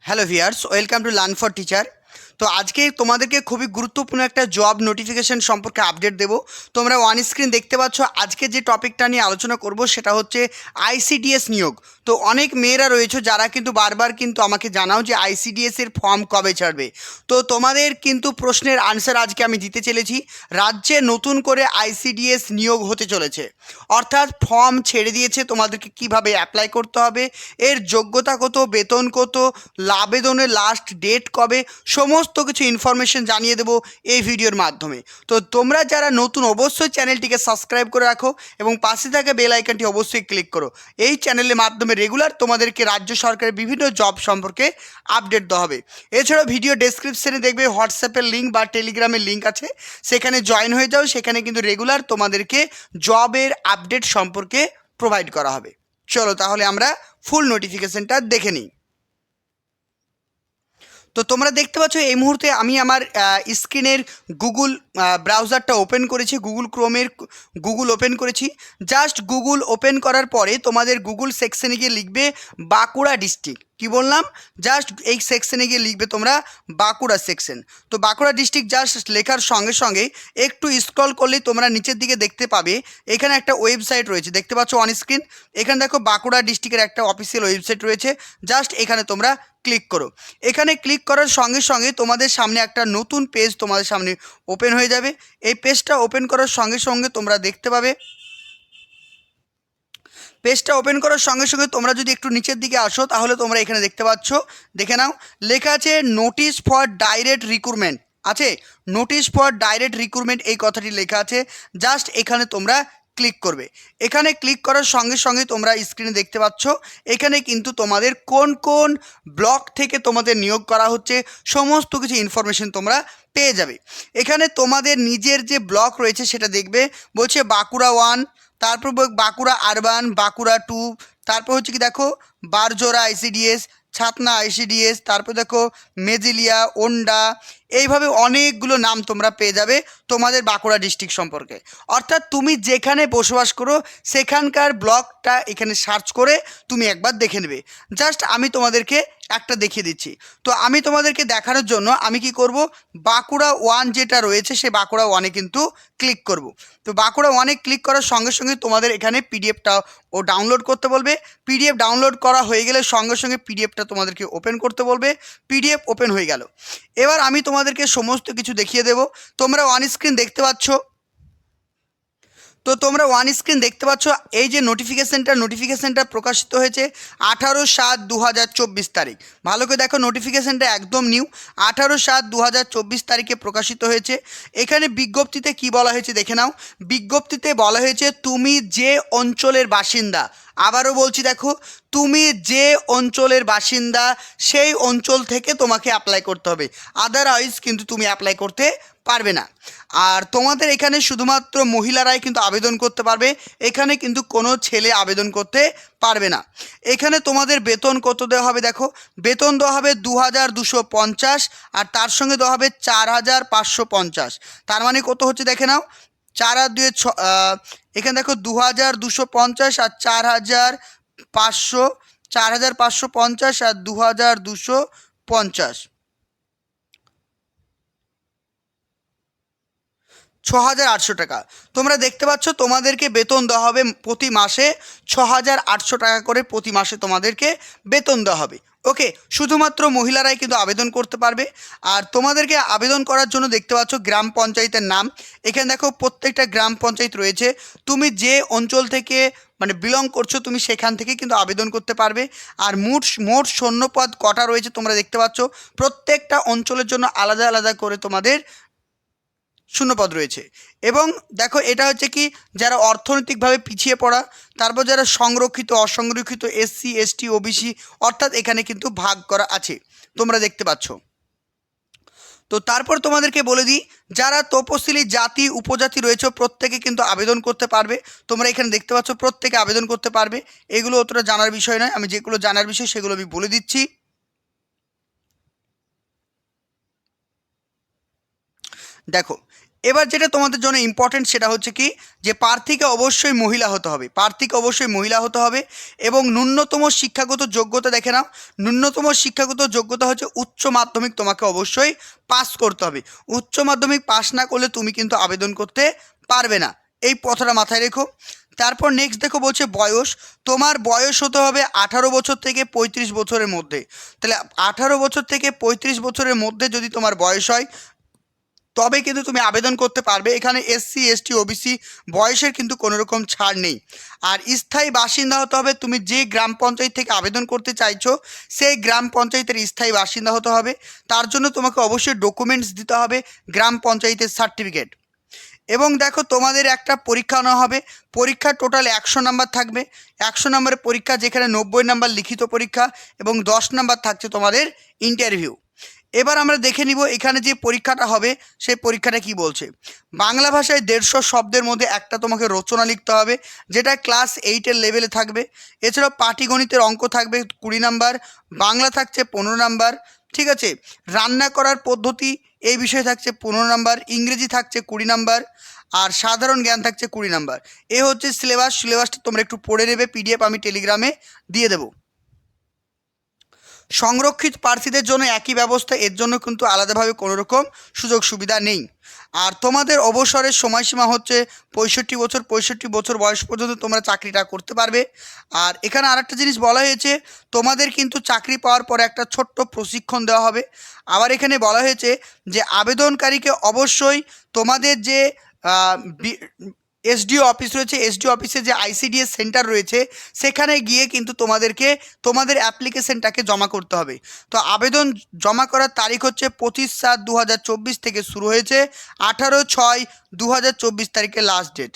Hello viewers, welcome to learn for teacher. তো আজকে তোমাদেরকে খুবই গুরুত্বপূর্ণ একটা জব নোটিফিকেশন সম্পর্কে আপডেট দেবো। তোমরা অন স্ক্রিন দেখতে পাচ্ছ। আজকে যে টপিকটা নিয়ে আলোচনা করব সেটা হচ্ছে আইসিডিএস নিয়োগ। তো অনেক মেয়েরা রয়েছে যারা কিন্তু বারবার কিন্তু আমাকে জানাও যে আইসিডিএস এর ফর্ম কবে ছাড়বে। তো তোমাদের কিন্তু প্রশ্নের আনসার আজকে আমি দিতে চলেছি। রাজ্যে নতুন করে আইসিডিএস নিয়োগ হতে চলেছে, অর্থাৎ ফর্ম ছেড়ে দিয়েছে। তোমাদেরকে কিভাবে অ্যাপ্লাই করতে হবে, এর যোগ্যতা কত, বেতন কত, আবেদনের লাস্ট ডেট কবে, সমস্ত কিছু ইনফরমেশন জানিয়ে দেবো এই ভিডিওর মাধ্যমে। তো তোমরা যারা নতুন অবশ্যই চ্যানেলটিকে সাবস্ক্রাইব করে রাখো এবং পাশে থাকা বেল আইকনটি অবশ্যই ক্লিক করো। এই চ্যানেলের মাধ্যমে রেগুলার তোমাদেরকে রাজ্য সরকারের বিভিন্ন জব সম্পর্কে আপডেট দেওয়া হবে। এছাড়াও ভিডিও ডেসক্রিপশনে দেখবে হোয়াটসঅ্যাপের লিঙ্ক বা টেলিগ্রামের লিঙ্ক আছে, সেখানে জয়েন হয়ে যাও। সেখানে কিন্তু রেগুলার তোমাদেরকে জবের আপডেট সম্পর্কে প্রোভাইড করা হবে। চলো তাহলে আমরা ফুল নোটিফিকেশনটা দেখে নিই। তো তোমরা দেখতে পাচ্ছ এই মুহূর্তে আমি আমার স্ক্রিনের গুগল ব্রাউজারটা ওপেন করেছি, গুগল ক্রোমের গুগল ওপেন করেছি। জাস্ট গুগল ওপেন করার পরে তোমাদের গুগল সেকশনে গিয়ে লিখবে বাঁকুড়া ডিস্ট্রিক্ট। কি বললাম? জাস্ট এই সেকশনে গিয়ে লিখবে তোমরা বাঁকুড়া সেকশন। তো বাঁকুড়া ডিস্ট্রিক্ট জাস্ট লেখার সঙ্গে সঙ্গে একটু স্ক্রল করলেই তোমরা নিচের দিকে দেখতে পাবে এখানে একটা ওয়েবসাইট রয়েছে, দেখতে পাচ্ছ অন স্ক্রিন। এখানে দেখো বাঁকুড়া ডিস্ট্রিক্টের একটা অফিসিয়াল ওয়েবসাইট রয়েছে। জাস্ট এখানে তোমরা ক্লিক করো। এখানে ক্লিক করার সঙ্গে সঙ্গে তোমাদের সামনে একটা নতুন পেজ তোমাদের সামনে ওপেন হয়ে যাবে। এই পেজটা ওপেন করার সঙ্গে সঙ্গে তোমরা দেখতে পাবে, পেজটা ওপেন করার সঙ্গে সঙ্গে তোমরা যদি একটু নিচের দিকে আসো তাহলে তোমরা এখানে দেখতে পাচ্ছ, দেখে নাও, লেখা আছে নোটিশ ফর ডাইরেক্ট রিক্রুটমেন্ট আছে। নোটিশ ফর ডাইরেক্ট রিক্রুটমেন্ট এই কথাটি লেখা আছে। জাস্ট এখানে তোমরা ক্লিক করবে। এখানে ক্লিক করার সঙ্গে সঙ্গে তোমরা স্ক্রিনে দেখতে পাচ্ছ এখানে কিন্তু তোমাদের কোন কোন ব্লক থেকে তোমাদের নিয়োগ করা হচ্ছে সমস্ত কিছু ইনফরমেশন তোমরা পেয়ে যাবে। এখানে তোমাদের নিজের যে ব্লক রয়েছে সেটা দেখবে, বলছে বাঁকুড়া 1, তারপর বাঁকুড়া আরবান, বাঁকুড়া 2, তারপর হচ্ছে কি দেখো বারজোড়া আইসিডিএস, ছাতনা আইসিডিএস, তারপর দেখো মেজিলিয়া, ওন্ডা, এইভাবে অনেকগুলো নাম তোমরা পেয়ে যাবে তোমাদের বাঁকুড়া ডিস্ট্রিক্ট সম্পর্কে। অর্থাৎ তুমি যেখানে বসবাস করো সেখানকার ব্লকটা এখানে সার্চ করে তুমি একবার দেখে নেবে। জাস্ট আমি তোমাদেরকে একটা দেখিয়ে দিচ্ছি। তো আমি তোমাদেরকে দেখানোর জন্য আমি কি করব, বাঁকুড়া 1 যেটা রয়েছে সে বাঁকুড়া 1-এ কিন্তু ক্লিক করব। তো বাঁকুড়া 1-এ ক্লিক করার সঙ্গে সঙ্গে তোমাদের এখানে পিডিএফটা ও ডাউনলোড করতে বলবে। পিডিএফ ডাউনলোড করা হয়ে গেলে সঙ্গে সঙ্গে পিডিএফটা তোমাদেরকে ওপেন করতে বলবে। পিডিএফ ওপেন হয়ে গেল। এবার আমি তোমাদেরকে সমস্ত কিছু দেখিয়ে দেব। তোমরা অন স্ক্রিন দেখতে পাচ্ছ। তো তোমরা ওয়ান স্ক্রিন দেখতে পাচ্ছ এই যে নোটিফিকেশানটা প্রকাশিত হয়েছে 18/7/2024 তারিখ। ভালো করে দেখো, নোটিফিকেশানটা একদম নিউ, 18/7/2024 তারিখে প্রকাশিত হয়েছে। এখানে বিজ্ঞপ্তিতে কি বলা হয়েছে দেখে নাও। বিজ্ঞপ্তিতে বলা হয়েছে তুমি যে অঞ্চলের বাসিন্দা, আবারও বলছি দেখো, তুমি যে অঞ্চলের বাসিন্দা সেই অঞ্চল থেকে তোমাকে অ্যাপ্লাই করতে হবে, আদারওয়াইজ কিন্তু তুমি অ্যাপ্লাই করতে পারবে না। আর তোমাদের এখানে শুধুমাত্র মহিলারাই কিন্তু আবেদন করতে পারবে, এখানে কিন্তু কোনো ছেলে আবেদন করতে পারবে না। এখানে তোমাদের বেতন কত দেওয়া হবে দেখো, বেতন দেওয়া হবে 2250, আর তার সঙ্গে দেওয়া হবে 4550। তার মানে কত হচ্ছে দেখে নাও, 4 আর 2 6, এখানে দেখো 2250 আর 4500, 4550 আর 2250, 6800 টাকা। তোমরা দেখতে পাচ্ছ তোমাদেরকে বেতন দেওয়া হবে প্রতি মাসে 6800 টাকা করে প্রতি মাসে তোমাদেরকে বেতন দেওয়া হবে। ওকে, শুধুমাত্র মহিলারাই কিন্তু আবেদন করতে পারবে। আর তোমাদেরকে আবেদন করার জন্য দেখতে পাচ্ছ গ্রাম পঞ্চায়েতের নাম, এখানে দেখো প্রত্যেকটা গ্রাম পঞ্চায়েত রয়েছে। তুমি যে অঞ্চল থেকে মানে বিলং করছো তুমি সেখান থেকে কিন্তু আবেদন করতে পারবে। আর মোট শূন্যপদ কটা রয়েছে তোমরা দেখতে পাচ্ছ, প্রত্যেকটা অঞ্চলের জন্য আলাদা আলাদা করে তোমাদের শূন্যপদ রয়েছে। এবং দেখো এটা হচ্ছে কি, যারা অর্থনৈতিকভাবে পিছিয়ে পড়া, তারপর যারা সংরক্ষিত, অসংরক্ষিত, এসসি এসটি ওবিসি, অর্থাৎ এখানে কিন্তু ভাগ করা আছে তোমরা দেখতে পাচ্ছ। তো তারপর তোমাদেরকে বলে দিই, যারা তপশিলি জাতি উপজাতি রয়েছে প্রত্যেকে কিন্তু আবেদন করতে পারবে। তোমরা এখানে দেখতে পাচ্ছ প্রত্যেকে আবেদন করতে পারবে। এগুলো অতটা জানার বিষয় নয়, আমি যেগুলো জানার বিষয় সেগুলো আমি বলে দিচ্ছি। দেখো এবার যেটা তোমাদের জন্য ইম্পর্টেন্ট সেটা হচ্ছে কি, যে প্রার্থীকে অবশ্যই মহিলা হতে হবে, প্রার্থীকে অবশ্যই মহিলা হতে হবে এবং ন্যূনতম শিক্ষাগত যোগ্যতা দেখে নাও, ন্যূনতম শিক্ষাগত যোগ্যতা হচ্ছে উচ্চ মাধ্যমিক তোমাকে অবশ্যই পাস করতে হবে। উচ্চ মাধ্যমিক পাস না করলে তুমি কিন্তু আবেদন করতে পারবে না, এই কথাটা মাথায় রেখো। তারপর নেক্সট দেখো বলছে বয়স, তোমার বয়স হতে হবে 18 বছর থেকে 35 বছরের মধ্যে। তাহলে 18 বছর থেকে 35 বছরের মধ্যে যদি তোমার বয়স হয় তবে কিন্তু তুমি আবেদন করতে পারবে। এখানে এসসি এসটি ওবিসি বয়সের কিন্তু কোনো রকম ছাড় নেই। আর স্থায়ী বাসিন্দা হতে হবে, তুমি যে গ্রাম পঞ্চায়েত থেকে আবেদন করতে চাইছো সেই গ্রাম পঞ্চায়েতের স্থায়ী বাসিন্দা হতে হবে। তার জন্য তোমাকে অবশ্যই ডকুমেন্টস দিতে হবে, গ্রাম পঞ্চায়েতের সার্টিফিকেট। এবং দেখো তোমাদের একটা পরীক্ষা নেওয়া হবে, পরীক্ষা টোটাল 100 নাম্বার থাকবে। 100 নাম্বারের পরীক্ষা, যেখানে 90 নাম্বার লিখিত পরীক্ষা এবং 10 নাম্বার থাকছে তোমাদের ইন্টারভিউ। এবার আমরা দেখে নিব এখানে যে পরীক্ষাটা হবে সেই পরীক্ষাটা কি বলছে। বাংলা ভাষায় 150 শব্দের মধ্যে একটা তোমাকে রচনা লিখতে হবে, যেটা ক্লাস 8-এর লেভেলে থাকবে। এছাড়াও পাটিগণিতের অঙ্ক থাকবে 20 নাম্বার, বাংলা থাকছে 15 নাম্বার, ঠিক আছে। রান্না করার পদ্ধতি এই বিষয়ে থাকছে 15 নাম্বার, ইংরেজি থাকছে 20 নাম্বার, আর সাধারণ জ্ঞান থাকছে 20 নাম্বার। এ হচ্ছে সিলেবাসটা তোমরা একটু পড়ে নেবে, পিডিএফ আমি টেলিগ্রামে দিয়ে দেবো। সংরক্ষিত প্রার্থীদের জন্য একই ব্যবস্থা, এর জন্য কিন্তু আলাদাভাবে কোনো রকম সুযোগ সুবিধা নেই। আর তোমাদের অবসরের সময়সীমা হচ্ছে 65 বছর, 65 বছর বয়স পর্যন্ত তোমরা চাকরিটা করতে পারবে। আর এখানে আরেকটা জিনিস বলা হয়েছে, তোমাদের কিন্তু চাকরি পাওয়ার পরে একটা ছোট্ট প্রশিক্ষণ দেওয়া হবে। আবার এখানে বলা হয়েছে যে আবেদনকারীকে অবশ্যই তোমাদের যে এসডিও অফিস রয়েছে, এসডিও অফিসে যে আইসিডিএস সেন্টার রয়েছে সেখানে গিয়ে কিন্তু তোমাদেরকে তোমাদের অ্যাপ্লিকেশনটাকে জমা করতে হবে। তো আবেদন জমা করার তারিখ হচ্ছে 25/7/2024 থেকে শুরু হয়েছে, 18/6/2024 তারিখে লাস্ট ডেট।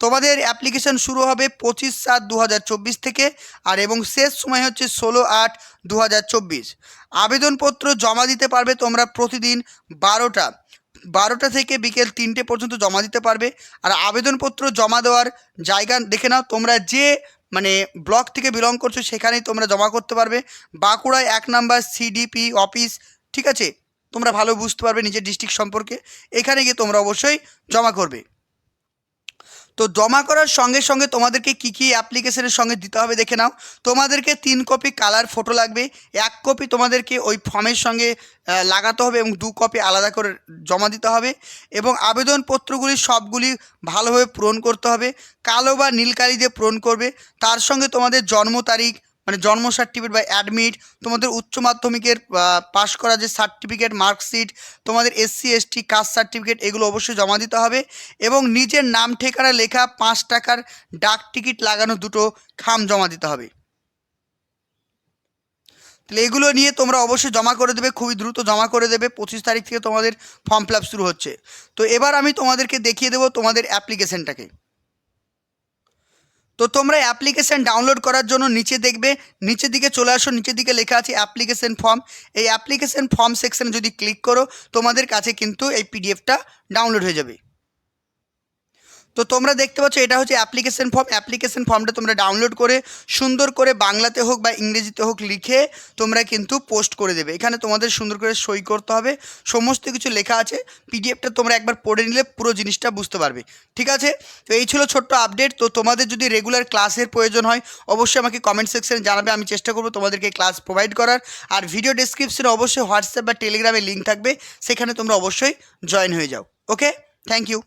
তোমাদের অ্যাপ্লিকেশন শুরু হবে 25/7/2024 থেকে, আর এবং শেষ সময় হচ্ছে 16/8/2024। আবেদনপত্র জমা দিতে পারবে তোমরা প্রতিদিন 12টা থেকে বিকেল 3টে পর্যন্ত জমা দিতে পারবে। আর আবেদনপত্র জমা দেওয়ার জায়গা দেখে নাও, তোমরা যে ব্লক থেকে বিলং করছো সেখানেই তোমরা জমা করতে পারবে। বাঁকুড়ায় 1 নাম্বার সিডিপি অফিস, ঠিক আছে, তোমরা ভালো বুঝতে পারবে নিজের ডিস্ট্রিক্ট সম্পর্কে, এখানে গিয়ে তোমরা অবশ্যই জমা করবে। তো জমা করার সঙ্গে সঙ্গে তোমাদেরকে কী কী অ্যাপ্লিকেশনের সঙ্গে দিতে হবে দেখে নাও। তোমাদেরকে 3 কপি কালার ফটো লাগবে, 1 কপি তোমাদেরকে ওই ফর্মের সঙ্গে লাগাতে হবে এবং 2 কপি আলাদা করে জমা দিতে হবে। এবং আবেদনপত্রগুলি সবগুলি ভালোভাবে পূরণ করতে হবে, কালো বা নীল কালি দিয়ে পূরণ করবে। তার সঙ্গে তোমাদের জন্ম তারিখ জন্ম সার্টিফিকেট বা অ্যাডমিট, তোমাদের উচ্চ মাধ্যমিকের পাশ করা যে সার্টিফিকেট, মার্কশিট, তোমাদের এসসি এসটি কাস্ট সার্টিফিকেট, এগুলো অবশ্যই জমা দিতে হবে। এবং নিজের নাম ঠিকানা লেখা 5 টাকার ডাক টিকিট লাগানো 2টো খাম জমা দিতে হবে। তাহলে এগুলো নিয়ে তোমরা অবশ্যই জমা করে দেবে, খুবই দ্রুত জমা করে দেবে। 25 তারিখ থেকে তোমাদের ফর্ম ফিল আপ শুরু হচ্ছে। তো এবার আমি তোমাদেরকে দেখিয়ে দেবো তোমাদের অ্যাপ্লিকেশনটাকে। তো তোমরা অ্যাপ্লিকেশান ডাউনলোড করার জন্য নিচে দেখবে, নিচের দিকে চলে আসো, নিচের দিকে লেখা আছে অ্যাপ্লিকেশান ফর্ম। এই অ্যাপ্লিকেশান ফর্ম সেকশানে যদি ক্লিক করো তোমাদের কাছে কিন্তু এই পিডিএফটা ডাউনলোড হয়ে যাবে। তো তোমরা দেখতে পাচ্ছ এটা হচ্ছে অ্যাপ্লিকেশন ফর্ম। অ্যাপ্লিকেশন ফর্মটা তোমরা ডাউনলোড করে সুন্দর করে বাংলাতে হোক বা ইংরেজিতে হোক লিখে তোমরা কিন্তু পোস্ট করে দেবে। এখানে তোমাদের সুন্দর করে সই করতে হবে, সমস্ত কিছু লেখা আছে। পিডিএফটা তোমরা একবার পড়ে নিলে পুরো জিনিসটা বুঝতে পারবে, ঠিক আছে। তো এই ছিল ছোট্ট আপডেট। তো তোমাদের যদি রেগুলার ক্লাসের প্রয়োজন হয় অবশ্যই আমাকে কমেন্ট সেকশনে জানাবে, আমি চেষ্টা করবো তোমাদেরকে ক্লাস প্রোভাইড করার। আর ভিডিও ডেসক্রিপশনে অবশ্যই হোয়াটসঅ্যাপ বা টেলিগ্রামে লিঙ্ক থাকবে, সেখানে তোমরা অবশ্যই জয়েন হয়ে যাও। ওকে, থ্যাংক ইউ।